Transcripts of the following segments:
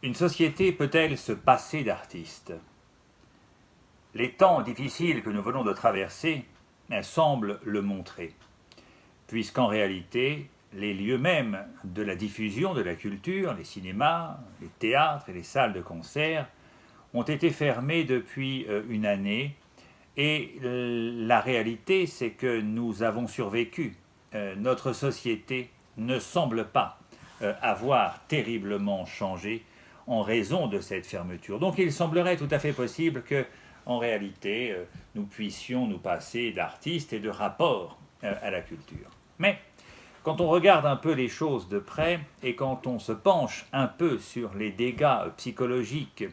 Une société peut-elle se passer d'artistes? Les temps difficiles que nous venons de traverser semblent le montrer, puisqu'en réalité, les lieux mêmes de la diffusion de la culture, les cinémas, les théâtres et les salles de concert, ont été fermés depuis une année, et la réalité, c'est que nous avons survécu. Notre société ne semble pas avoir terriblement changé en raison de cette fermeture. Donc il semblerait tout à fait possible que, en réalité, nous puissions nous passer d'artistes et de rapports à la culture. Mais quand on regarde un peu les choses de près et quand on se penche un peu sur les dégâts psychologiques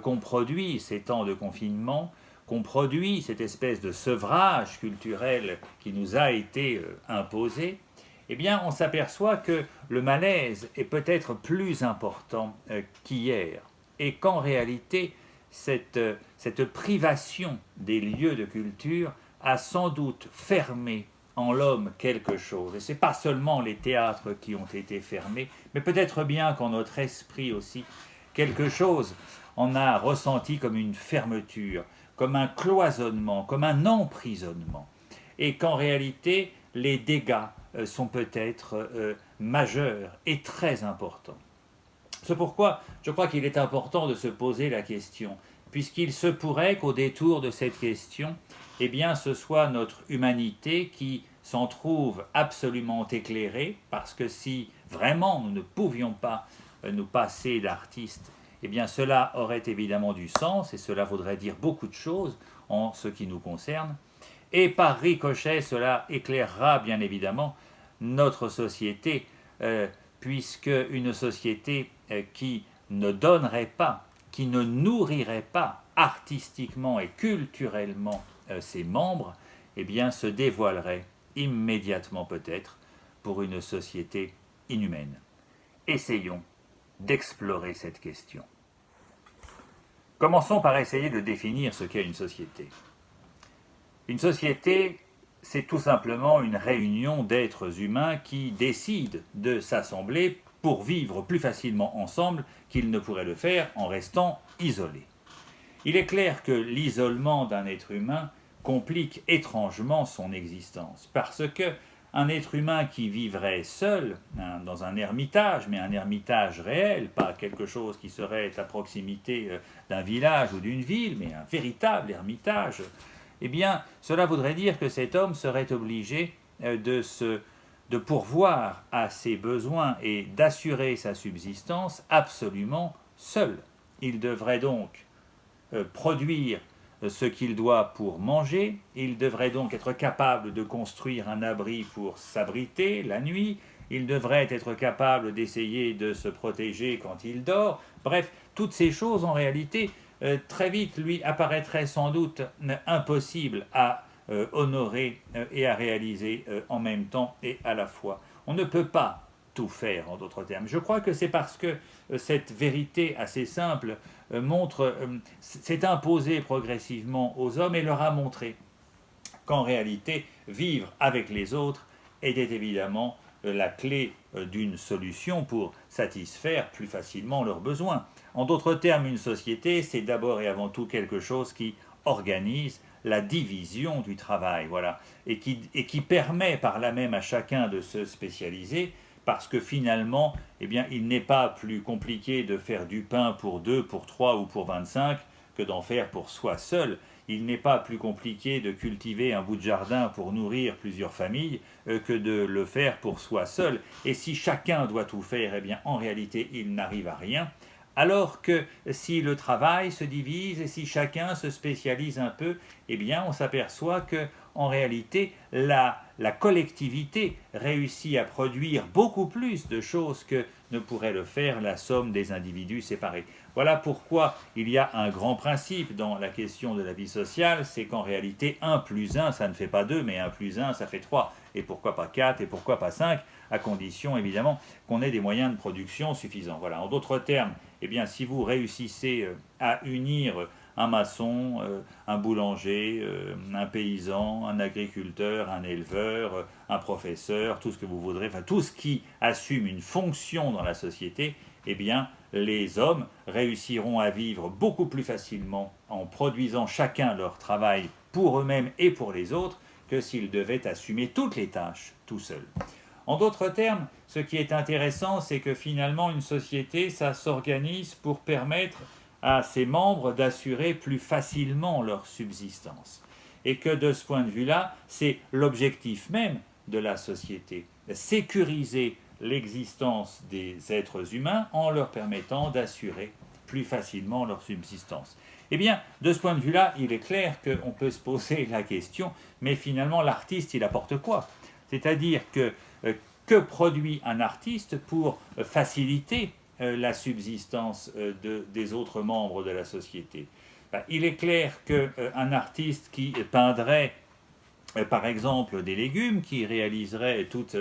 qu'ont produit ces temps de confinement, qu'ont produit cette espèce de sevrage culturel qui nous a été imposé, eh bien, on s'aperçoit que le malaise est peut-être plus important qu'hier, et qu'en réalité, cette privation des lieux de culture a sans doute fermé en l'homme quelque chose. Et ce n'est pas seulement les théâtres qui ont été fermés, mais peut-être bien qu'en notre esprit aussi, quelque chose en a ressenti comme une fermeture, comme un cloisonnement, comme un emprisonnement. Et qu'en réalité, les dégâts sont peut-être majeurs et très importants. C'est pourquoi je crois qu'il est important de se poser la question, puisqu'il se pourrait qu'au détour de cette question, eh bien, ce soit notre humanité qui s'en trouve absolument éclairée, parce que si vraiment nous ne pouvions pas nous passer d'artistes, eh bien cela aurait évidemment du sens et cela voudrait dire beaucoup de choses en ce qui nous concerne. Et par ricochet, cela éclairera bien évidemment notre société, puisque une société qui ne donnerait pas, qui ne nourrirait pas artistiquement et culturellement ses membres, eh bien se dévoilerait immédiatement peut-être pour une société inhumaine. Essayons d'explorer cette question. Commençons par essayer de définir ce qu'est une société. Une société, c'est tout simplement une réunion d'êtres humains qui décident de s'assembler pour vivre plus facilement ensemble qu'ils ne pourraient le faire en restant isolés. Il est clair que l'isolement d'un être humain complique étrangement son existence, parce que un être humain qui vivrait seul, dans un ermitage, mais un ermitage réel, pas quelque chose qui serait à proximité d'un village ou d'une ville, mais un véritable ermitage, eh bien, cela voudrait dire que cet homme serait obligé de pourvoir à ses besoins et d'assurer sa subsistance absolument seul. Il devrait donc produire ce qu'il doit pour manger, il devrait donc être capable de construire un abri pour s'abriter la nuit, il devrait être capable d'essayer de se protéger quand il dort. Bref, toutes ces choses en réalité très vite lui apparaîtraient sans doute impossibles à honorer et à réaliser en même temps et à la fois. On ne peut pas tout faire, en d'autres termes. Je crois que c'est parce que cette vérité assez simple s'est imposée progressivement aux hommes et leur a montré qu'en réalité, vivre avec les autres était évidemment la clé d'une solution pour satisfaire plus facilement leurs besoins. En d'autres termes, une société, c'est d'abord et avant tout quelque chose qui organise la division du travail, voilà, et qui permet par là même à chacun de se spécialiser, parce que finalement, eh bien, il n'est pas plus compliqué de faire du pain pour 2, pour 3 ou pour 25 que d'en faire pour soi seul. Il n'est pas plus compliqué de cultiver un bout de jardin pour nourrir plusieurs familles que de le faire pour soi seul. Et si chacun doit tout faire, eh bien, en réalité, il n'arrive à rien. Alors que si le travail se divise et si chacun se spécialise un peu, eh bien, on s'aperçoit que, en réalité, la collectivité réussit à produire beaucoup plus de choses que ne pourrait le faire la somme des individus séparés. Voilà pourquoi il y a un grand principe dans la question de la vie sociale, c'est qu'en réalité 1 plus 1 ça ne fait pas 2, mais 1 plus 1 ça fait 3. Et pourquoi pas 4 et pourquoi pas 5, à condition évidemment qu'on ait des moyens de production suffisants. Voilà. En d'autres termes, eh bien, si vous réussissez à unir un maçon, un boulanger, un paysan, un agriculteur, un éleveur, un professeur, tout ce que vous voudrez, enfin tout ce qui assume une fonction dans la société, eh bien, les hommes réussiront à vivre beaucoup plus facilement en produisant chacun leur travail pour eux-mêmes et pour les autres que s'ils devaient assumer toutes les tâches tout seuls. En d'autres termes, ce qui est intéressant, c'est que finalement une société, ça s'organise pour permettre à ses membres d'assurer plus facilement leur subsistance. Et que de ce point de vue-là, c'est l'objectif même de la société, sécuriser l'existence des êtres humains en leur permettant d'assurer plus facilement leur subsistance. Eh bien, de ce point de vue-là, il est clair qu'on peut se poser la question, mais finalement, l'artiste, il apporte quoi? C'est-à-dire que produit un artiste pour faciliter la subsistance des autres membres de la société? Il est clair qu'un artiste qui peindrait par exemple des légumes, qui réaliserait toute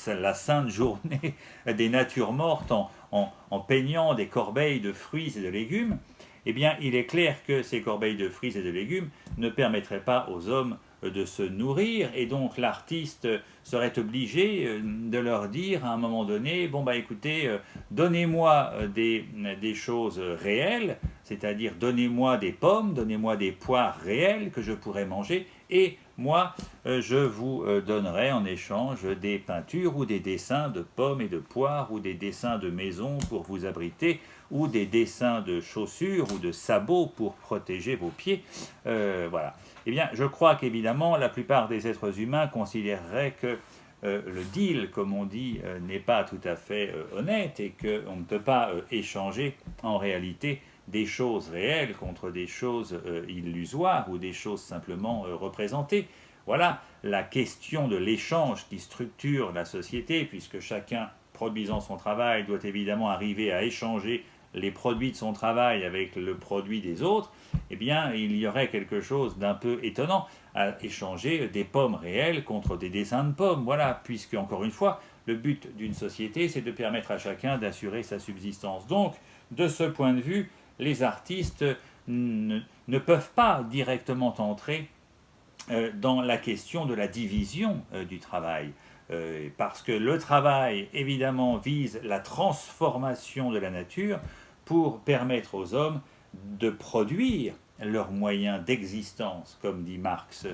la sainte journée des natures mortes en peignant des corbeilles de fruits et de légumes, eh bien il est clair que ces corbeilles de fruits et de légumes ne permettraient pas aux hommes de se nourrir, et donc l'artiste serait obligé de leur dire à un moment donné, bon bah écoutez, donnez-moi des choses réelles, c'est-à-dire donnez-moi des pommes, donnez-moi des poires réelles que je pourrais manger, et moi je vous donnerai en échange des peintures ou des dessins de pommes et de poires, ou des dessins de maisons pour vous abriter, ou des dessins de chaussures ou de sabots pour protéger vos pieds. Voilà. Eh bien, je crois qu'évidemment, la plupart des êtres humains considéreraient que le deal, comme on dit, n'est pas tout à fait honnête, et qu'on ne peut pas échanger en réalité des choses réelles contre des choses illusoires ou des choses simplement représentées. Voilà la question de l'échange qui structure la société, puisque chacun, produisant son travail, doit évidemment arriver à échanger les produits de son travail avec le produit des autres. Eh bien, il y aurait quelque chose d'un peu étonnant à échanger des pommes réelles contre des dessins de pommes. Voilà, puisque, encore une fois, le but d'une société, c'est de permettre à chacun d'assurer sa subsistance. Donc, de ce point de vue, les artistes ne peuvent pas directement entrer dans la question de la division du travail. Parce que le travail, évidemment, vise la transformation de la nature pour permettre aux hommes de produire leurs moyens d'existence, comme dit Marx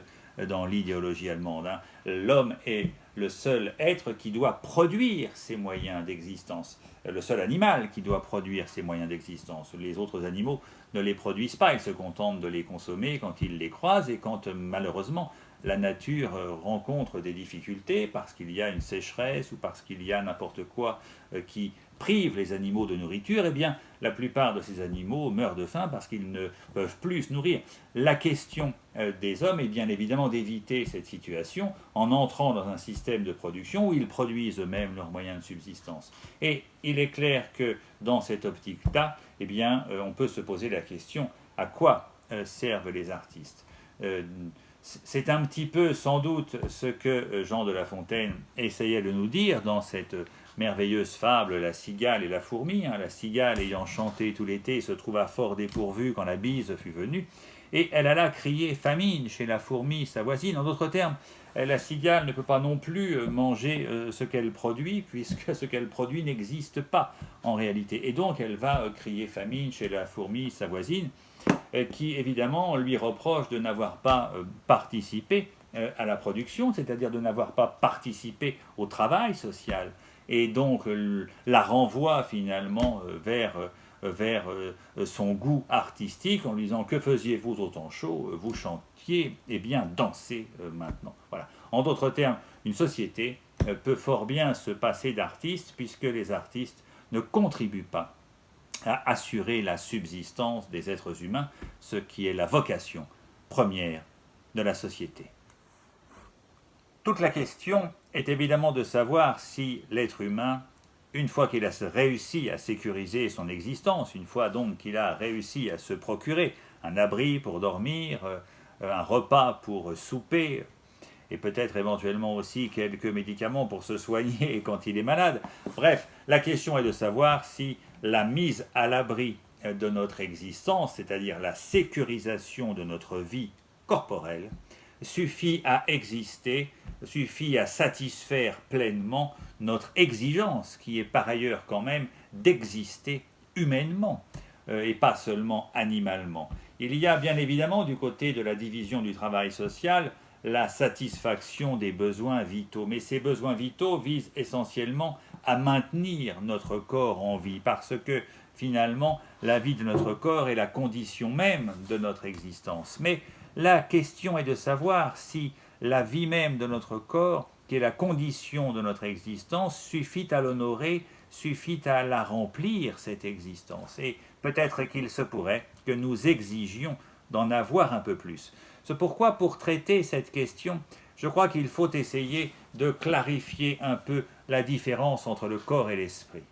dans l'idéologie allemande. L'homme est le seul être qui doit produire ses moyens d'existence, le seul animal qui doit produire ses moyens d'existence. Les autres animaux ne les produisent pas, ils se contentent de les consommer quand ils les croisent, et quand malheureusement la nature rencontre des difficultés parce qu'il y a une sécheresse ou parce qu'il y a n'importe quoi qui prive les animaux de nourriture, eh bien la plupart de ces animaux meurent de faim parce qu'ils ne peuvent plus se nourrir. La question des hommes est bien évidemment d'éviter cette situation en entrant dans un système de production où ils produisent eux-mêmes leurs moyens de subsistance. Et il est clair que dans cette optique-là, eh bien, on peut se poser la question à quoi servent les artistes. C'est un petit peu sans doute ce que Jean de La Fontaine essayait de nous dire dans cette merveilleuse fable, la cigale et la fourmi. La cigale, ayant chanté tout l'été, se trouva fort dépourvue quand la bise fut venue, et elle alla crier famine chez la fourmi, sa voisine. En d'autres termes, la cigale ne peut pas non plus manger ce qu'elle produit, puisque ce qu'elle produit n'existe pas en réalité. Et donc elle va crier famine chez la fourmi, sa voisine, qui évidemment lui reproche de n'avoir pas participé à la production, c'est-à-dire de n'avoir pas participé au travail social, et donc la renvoie finalement vers son goût artistique en lui disant: que faisiez-vous autant chaud, vous chantiez, eh bien dansez maintenant. Voilà. En d'autres termes, une société peut fort bien se passer d'artistes, puisque les artistes ne contribuent pas à assurer la subsistance des êtres humains, ce qui est la vocation première de la société. Toute la question est évidemment de savoir si l'être humain, une fois qu'il a réussi à sécuriser son existence, une fois donc qu'il a réussi à se procurer un abri pour dormir, un repas pour souper, et peut-être éventuellement aussi quelques médicaments pour se soigner quand il est malade. Bref, la question est de savoir si la mise à l'abri de notre existence, c'est-à-dire la sécurisation de notre vie corporelle, suffit à exister, suffit à satisfaire pleinement notre exigence, qui est par ailleurs quand même d'exister humainement et pas seulement animalement. Il y a bien évidemment du côté de la division du travail social la satisfaction des besoins vitaux, mais ces besoins vitaux visent essentiellement à maintenir notre corps en vie, parce que finalement la vie de notre corps est la condition même de notre existence. Mais la question est de savoir si la vie même de notre corps, qui est la condition de notre existence, suffit à l'honorer, suffit à la remplir, cette existence. Et peut-être qu'il se pourrait que nous exigions d'en avoir un peu plus. C'est pourquoi, pour traiter cette question, je crois qu'il faut essayer de clarifier un peu la différence entre le corps et l'esprit.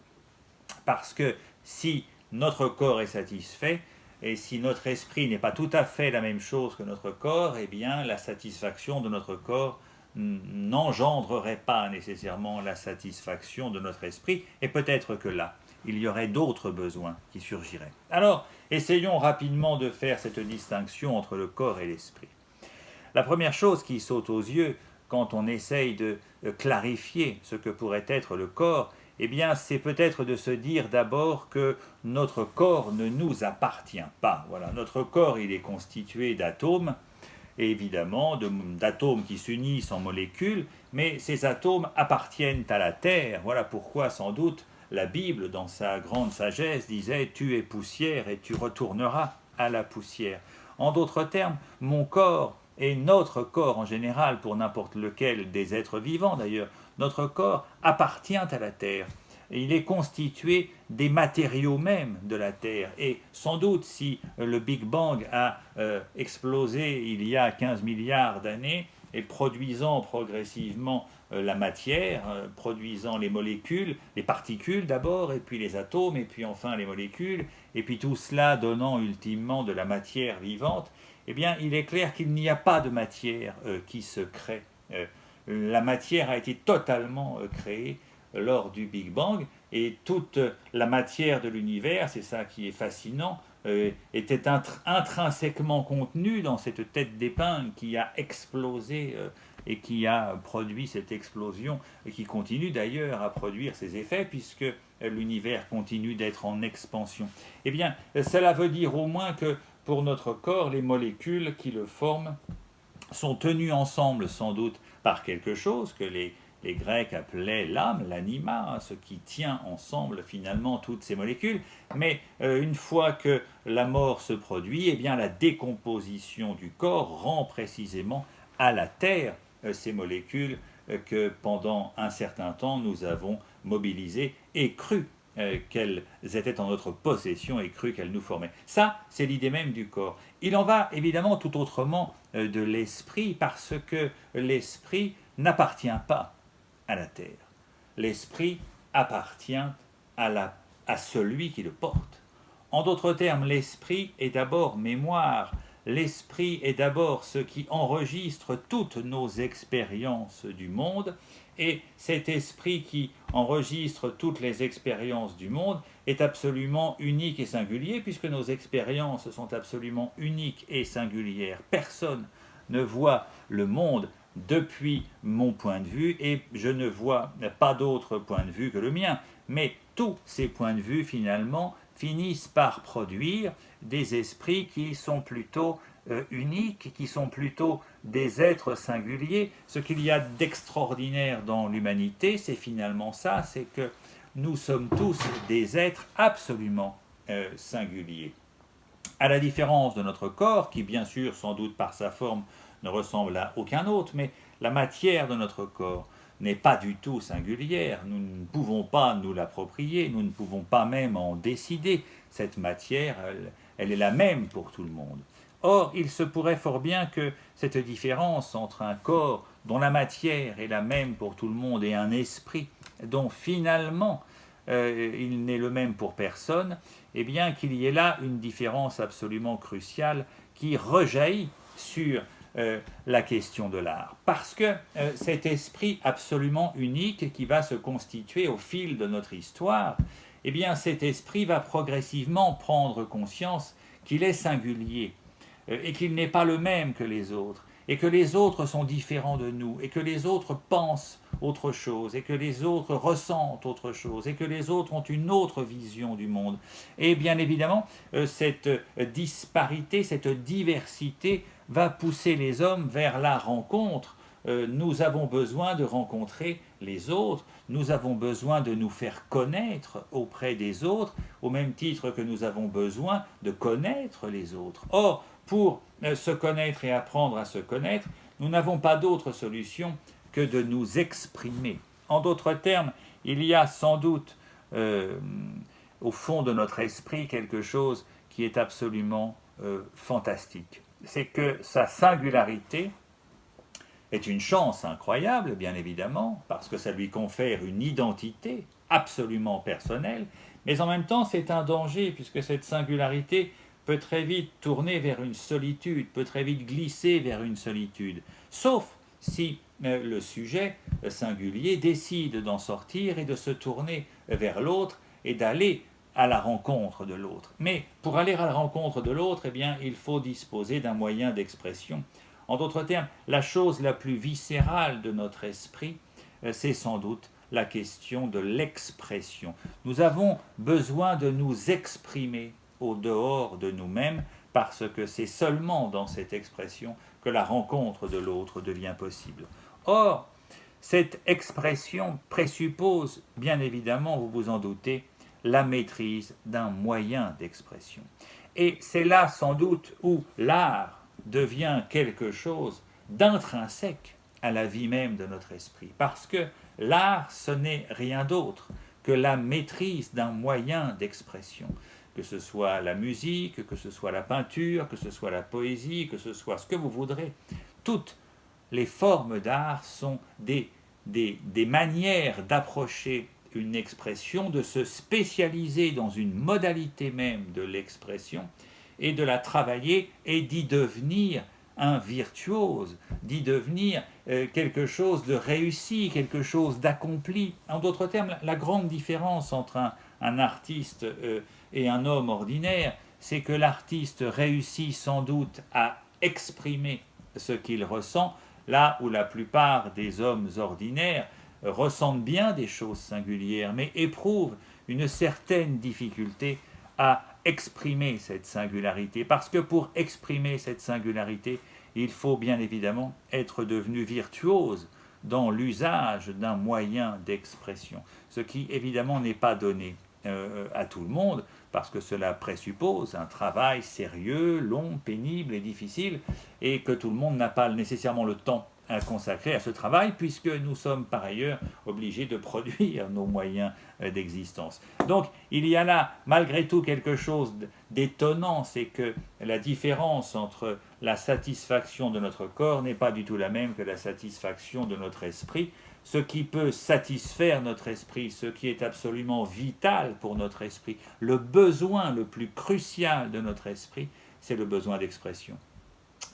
Parce que si notre corps est satisfait, et si notre esprit n'est pas tout à fait la même chose que notre corps, eh bien la satisfaction de notre corps n'engendrerait pas nécessairement la satisfaction de notre esprit, et peut-être que là, il y aurait d'autres besoins qui surgiraient. Alors, essayons rapidement de faire cette distinction entre le corps et l'esprit. La première chose qui saute aux yeux quand on essaye de clarifier ce que pourrait être le corps, eh bien, c'est peut-être de se dire d'abord que notre corps ne nous appartient pas. Voilà, notre corps, il est constitué d'atomes, et évidemment d'atomes qui s'unissent en molécules, mais ces atomes appartiennent à la Terre. Voilà pourquoi, sans doute, la Bible, dans sa grande sagesse, disait « Tu es poussière et tu retourneras à la poussière ». En d'autres termes, mon corps et notre corps en général, pour n'importe lequel des êtres vivants d'ailleurs, notre corps appartient à la Terre. Il est constitué des matériaux mêmes de la Terre. Et sans doute, si le Big Bang a explosé il y a 15 milliards d'années, et produisant progressivement la matière, produisant les molécules, les particules d'abord, et puis les atomes, et puis enfin les molécules, et puis tout cela donnant ultimement de la matière vivante, eh bien, il est clair qu'il n'y a pas de matière qui se crée. La matière a été totalement créée lors du Big Bang, et toute la matière de l'univers, c'est ça qui est fascinant, était intrinsèquement contenue dans cette tête d'épingle qui a explosé et qui a produit cette explosion, et qui continue d'ailleurs à produire ses effets, puisque l'univers continue d'être en expansion. Eh bien, cela veut dire au moins que pour notre corps, les molécules qui le forment sont tenues ensemble sans doute par quelque chose que les Grecs appelaient l'âme, l'anima, ce qui tient ensemble finalement toutes ces molécules. Mais une fois que la mort se produit, eh bien la décomposition du corps rend précisément à la terre ces molécules que pendant un certain temps nous avons mobilisées et crues qu'elles étaient en notre possession et cru qu'elles nous formaient. Ça, c'est l'idée même du corps. Il en va évidemment tout autrement de l'esprit, parce que l'esprit n'appartient pas à la terre. L'esprit appartient à celui qui le porte. En d'autres termes, l'esprit est d'abord mémoire. L'esprit est d'abord ce qui enregistre toutes nos expériences du monde, et cet esprit qui enregistre toutes les expériences du monde est absolument unique et singulier, puisque nos expériences sont absolument uniques et singulières. Personne ne voit le monde depuis mon point de vue, et je ne vois pas d'autre point de vue que le mien. Mais tous ces points de vue, finalement, finissent par produire des esprits qui sont plutôt uniques, qui sont plutôt des êtres singuliers. Ce qu'il y a d'extraordinaire dans l'humanité, c'est finalement ça, c'est que nous sommes tous des êtres absolument singuliers. À la différence de notre corps, qui bien sûr, sans doute par sa forme, ne ressemble à aucun autre, mais la matière de notre corps n'est pas du tout singulière. Nous ne pouvons pas nous l'approprier, nous ne pouvons pas même en décider. Cette matière, elle est la même pour tout le monde. Or, il se pourrait fort bien que cette différence entre un corps dont la matière est la même pour tout le monde et un esprit dont finalement il n'est le même pour personne, eh bien qu'il y ait là une différence absolument cruciale qui rejaillit sur la question de l'art. Parce que cet esprit absolument unique qui va se constituer au fil de notre histoire, eh bien cet esprit va progressivement prendre conscience qu'il est singulier et qu'il n'est pas le même que les autres. et que les autres sont différents de nous, et que les autres pensent autre chose, et que les autres ressentent autre chose, et que les autres ont une autre vision du monde. Et bien évidemment, cette disparité, cette diversité va pousser les hommes vers la rencontre. Nous avons besoin de rencontrer les autres, nous avons besoin de nous faire connaître auprès des autres, au même titre que nous avons besoin de connaître les autres. Or, pour se connaître et apprendre à se connaître, nous n'avons pas d'autre solution que de nous exprimer. En d'autres termes, il y a sans doute au fond de notre esprit quelque chose qui est absolument fantastique. C'est que sa singularité est une chance incroyable, bien évidemment, parce que ça lui confère une identité absolument personnelle, mais en même temps c'est un danger, puisque cette singularité peut très vite tourner vers une solitude, peut très vite glisser vers une solitude, sauf si le sujet singulier décide d'en sortir et de se tourner vers l'autre et d'aller à la rencontre de l'autre. Mais pour aller à la rencontre de l'autre, eh bien, il faut disposer d'un moyen d'expression. En d'autres termes, la chose la plus viscérale de notre esprit, c'est sans doute la question de l'expression. Nous avons besoin de nous exprimer au dehors de nous-mêmes, parce que c'est seulement dans cette expression que la rencontre de l'autre devient possible. Or, cette expression présuppose, bien évidemment, vous vous en doutez, la maîtrise d'un moyen d'expression. Et c'est là sans doute où l'art devient quelque chose d'intrinsèque à la vie même de notre esprit. Parce que l'art, ce n'est rien d'autre que la maîtrise d'un moyen d'expression. Que ce soit la musique, que ce soit la peinture, que ce soit la poésie, que ce soit ce que vous voudrez. Toutes les formes d'art sont des manières d'approcher une expression, de se spécialiser dans une modalité même de l'expression et de la travailler et d'y devenir un virtuose, d'y devenir quelque chose de réussi, quelque chose d'accompli. En d'autres termes, la grande différence entre un artiste et un homme ordinaire, c'est que l'artiste réussit sans doute à exprimer ce qu'il ressent, là où la plupart des hommes ordinaires ressentent bien des choses singulières, mais éprouvent une certaine difficulté à exprimer cette singularité. Parce que pour exprimer cette singularité, il faut bien évidemment être devenu virtuose dans l'usage d'un moyen d'expression, ce qui évidemment n'est pas donné à tout le monde, parce que cela présuppose un travail sérieux, long, pénible et difficile, et que tout le monde n'a pas nécessairement le temps à consacrer à ce travail, puisque nous sommes par ailleurs obligés de produire nos moyens d'existence. Donc il y a là malgré tout quelque chose d'étonnant, c'est que la différence entre la satisfaction de notre corps n'est pas du tout la même que la satisfaction de notre esprit. Ce qui peut satisfaire notre esprit, ce qui est absolument vital pour notre esprit, le besoin le plus crucial de notre esprit, c'est le besoin d'expression.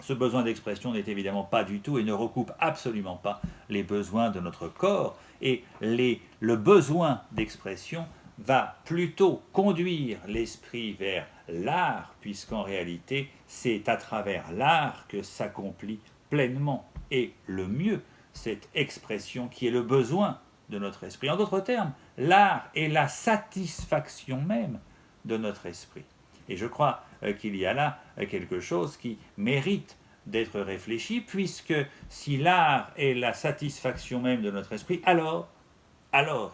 Ce besoin d'expression n'est évidemment pas du tout et ne recoupe absolument pas les besoins de notre corps. Et le besoin d'expression va plutôt conduire l'esprit vers l'art, puisqu'en réalité, c'est à travers l'art que s'accomplit pleinement et le mieux cette expression qui est le besoin de notre esprit. En d'autres termes, l'art est la satisfaction même de notre esprit. Et je crois qu'il y a là quelque chose qui mérite d'être réfléchi, puisque si l'art est la satisfaction même de notre esprit, alors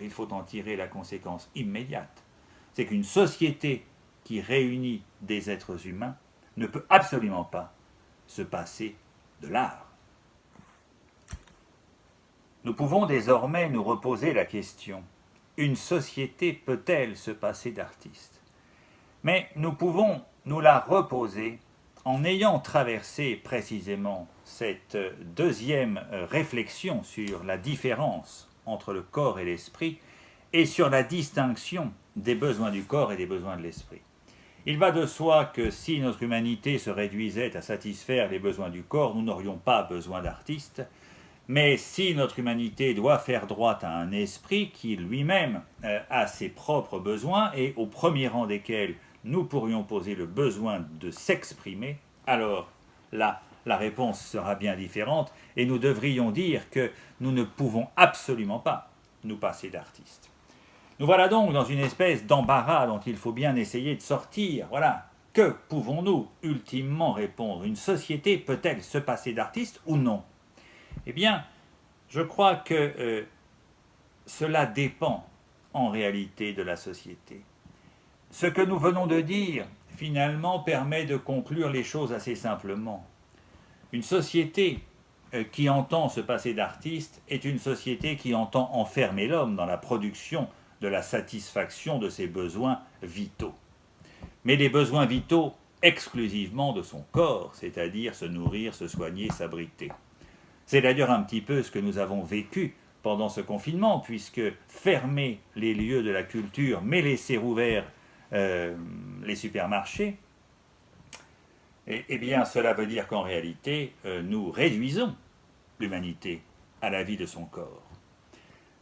il faut en tirer la conséquence immédiate. C'est qu'une société qui réunit des êtres humains ne peut absolument pas se passer de l'art. Nous pouvons désormais nous reposer la question, une société peut-elle se passer d'artistes ? Mais nous pouvons nous la reposer en ayant traversé précisément cette deuxième réflexion sur la différence entre le corps et l'esprit et sur la distinction des besoins du corps et des besoins de l'esprit. Il va de soi que si notre humanité se réduisait à satisfaire les besoins du corps, nous n'aurions pas besoin d'artistes, mais si notre humanité doit faire droit à un esprit qui lui-même a ses propres besoins et au premier rang desquels nous pourrions poser le besoin de s'exprimer, alors là, la réponse sera bien différente et nous devrions dire que nous ne pouvons absolument pas nous passer d'artistes. Nous voilà donc dans une espèce d'embarras dont il faut bien essayer de sortir. Voilà. Que pouvons-nous ultimement répondre? Une société peut-elle se passer d'artistes ou non? Eh bien, je crois que cela dépend en réalité de la société. Ce que nous venons de dire, finalement, permet de conclure les choses assez simplement. Une société qui entend se passer d'artistes est une société qui entend enfermer l'homme dans la production de la satisfaction de ses besoins vitaux. Mais des besoins vitaux exclusivement de son corps, c'est-à-dire se nourrir, se soigner, s'abriter. C'est d'ailleurs un petit peu ce que nous avons vécu pendant ce confinement, puisque fermer les lieux de la culture, mais laisser ouverts les supermarchés, eh bien cela veut dire qu'en réalité, nous réduisons l'humanité à la vie de son corps.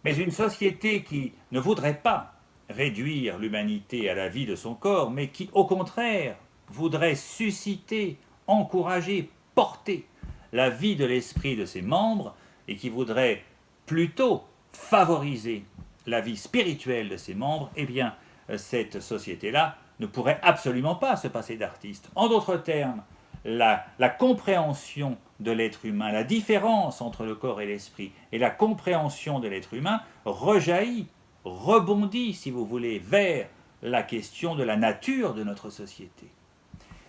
Mais une société qui ne voudrait pas réduire l'humanité à la vie de son corps, mais qui, au contraire, voudrait susciter, encourager, porter la vie de l'esprit de ses membres, et qui voudrait plutôt favoriser la vie spirituelle de ses membres, eh bien, cette société-là ne pourrait absolument pas se passer d'artistes. En d'autres termes, la compréhension de l'être humain, la différence entre le corps et l'esprit, et la compréhension de l'être humain rejaillit, rebondit, si vous voulez, vers la question de la nature de notre société.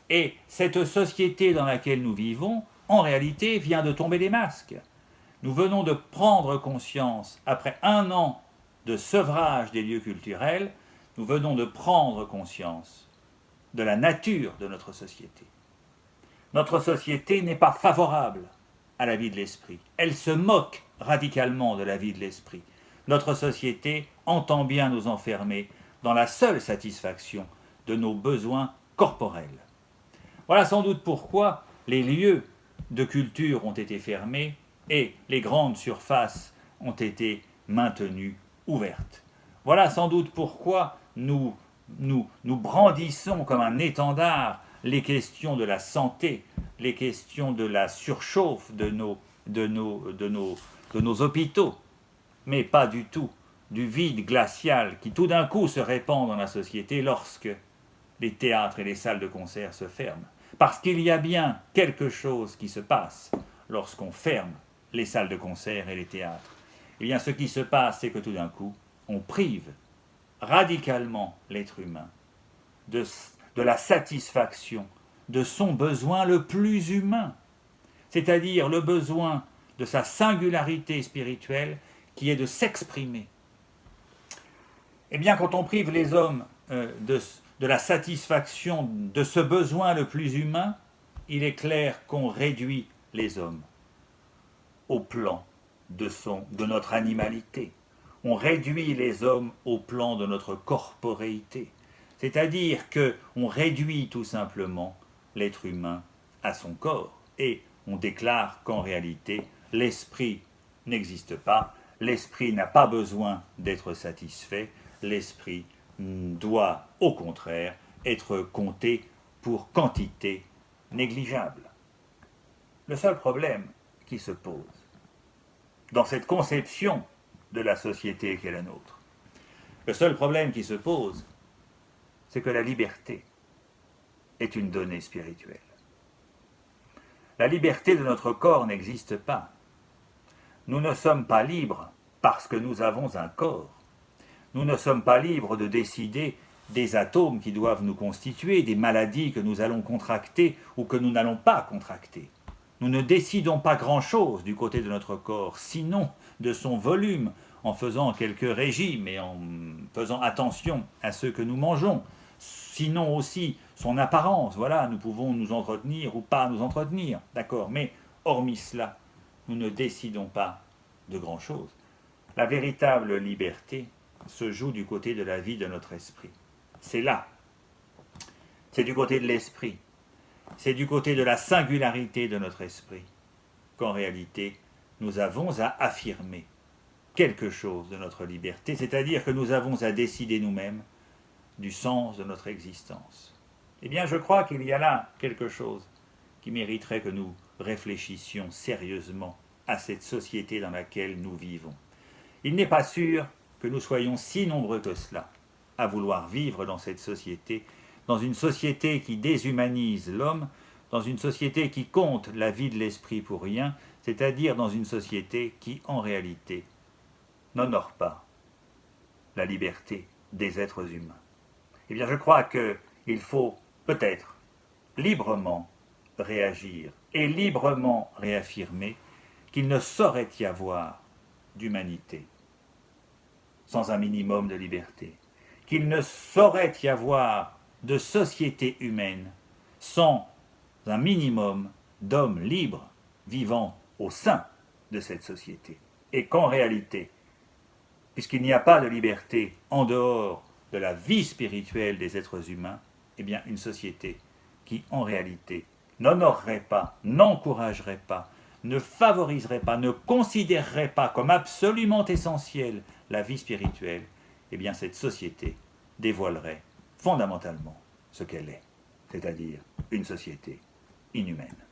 Et cette société dans laquelle nous vivons, en réalité, vient de tomber des masques. Nous venons de prendre conscience, après 1 an de sevrage des lieux culturels, nous venons de prendre conscience de la nature de notre société. Notre société n'est pas favorable à la vie de l'esprit. Elle se moque radicalement de la vie de l'esprit. Notre société entend bien nous enfermer dans la seule satisfaction de nos besoins corporels. Voilà sans doute pourquoi les lieux de culture ont été fermés et les grandes surfaces ont été maintenues ouvertes. Voilà sans doute pourquoi nous brandissons comme un étendard les questions de la santé, les questions de la surchauffe de nos hôpitaux, mais pas du tout du vide glacial qui tout d'un coup se répand dans la société lorsque les théâtres et les salles de concert se ferment. Parce qu'il y a bien quelque chose qui se passe lorsqu'on ferme les salles de concert et les théâtres. Eh bien, ce qui se passe, c'est que tout d'un coup, on prive radicalement l'être humain de la satisfaction de son besoin le plus humain, c'est-à-dire le besoin de sa singularité spirituelle qui est de s'exprimer. Eh bien, quand on prive les hommes de la satisfaction de ce besoin le plus humain, il est clair qu'on réduit les hommes au plan de notre animalité. On réduit les hommes au plan de notre corporéité. C'est-à-dire qu'on réduit tout simplement l'être humain à son corps. Et on déclare qu'en réalité, l'esprit n'existe pas, l'esprit n'a pas besoin d'être satisfait, l'esprit doit au contraire être compté pour quantité négligeable. Le seul problème qui se pose dans cette conception de la société qui est la nôtre, le seul problème qui se pose, c'est que la liberté est une donnée spirituelle. La liberté de notre corps n'existe pas. Nous ne sommes pas libres parce que nous avons un corps. Nous ne sommes pas libres de décider des atomes qui doivent nous constituer, des maladies que nous allons contracter ou que nous n'allons pas contracter. Nous ne décidons pas grand-chose du côté de notre corps, sinon de son volume, en faisant quelques régimes et en faisant attention à ce que nous mangeons, sinon aussi son apparence. Voilà, nous pouvons nous entretenir ou pas nous entretenir, d'accord, mais hormis cela, nous ne décidons pas de grand-chose. La véritable liberté se joue du côté de la vie de notre esprit. C'est là. C'est du côté de l'esprit. C'est du côté de la singularité de notre esprit qu'en réalité, nous avons à affirmer quelque chose de notre liberté, c'est-à-dire que nous avons à décider nous-mêmes du sens de notre existence. Eh bien, je crois qu'il y a là quelque chose qui mériterait que nous réfléchissions sérieusement à cette société dans laquelle nous vivons. Il n'est pas sûr que nous soyons si nombreux que cela à vouloir vivre dans cette société, dans une société qui déshumanise l'homme, dans une société qui compte la vie de l'esprit pour rien, c'est-à-dire dans une société qui, en réalité, n'honore pas la liberté des êtres humains. Eh bien, je crois qu'il faut peut-être librement réagir et librement réaffirmer qu'il ne saurait y avoir d'humanité sans un minimum de liberté, qu'il ne saurait y avoir de société humaine sans un minimum d'hommes libres vivant au sein de cette société. Et qu'en réalité, puisqu'il n'y a pas de liberté en dehors de la vie spirituelle des êtres humains, eh bien une société qui en réalité n'honorerait pas, n'encouragerait pas, ne favoriserait pas, ne considérerait pas comme absolument essentielle la vie spirituelle, eh bien cette société dévoilerait fondamentalement ce qu'elle est, c'est-à-dire une société inhumaine.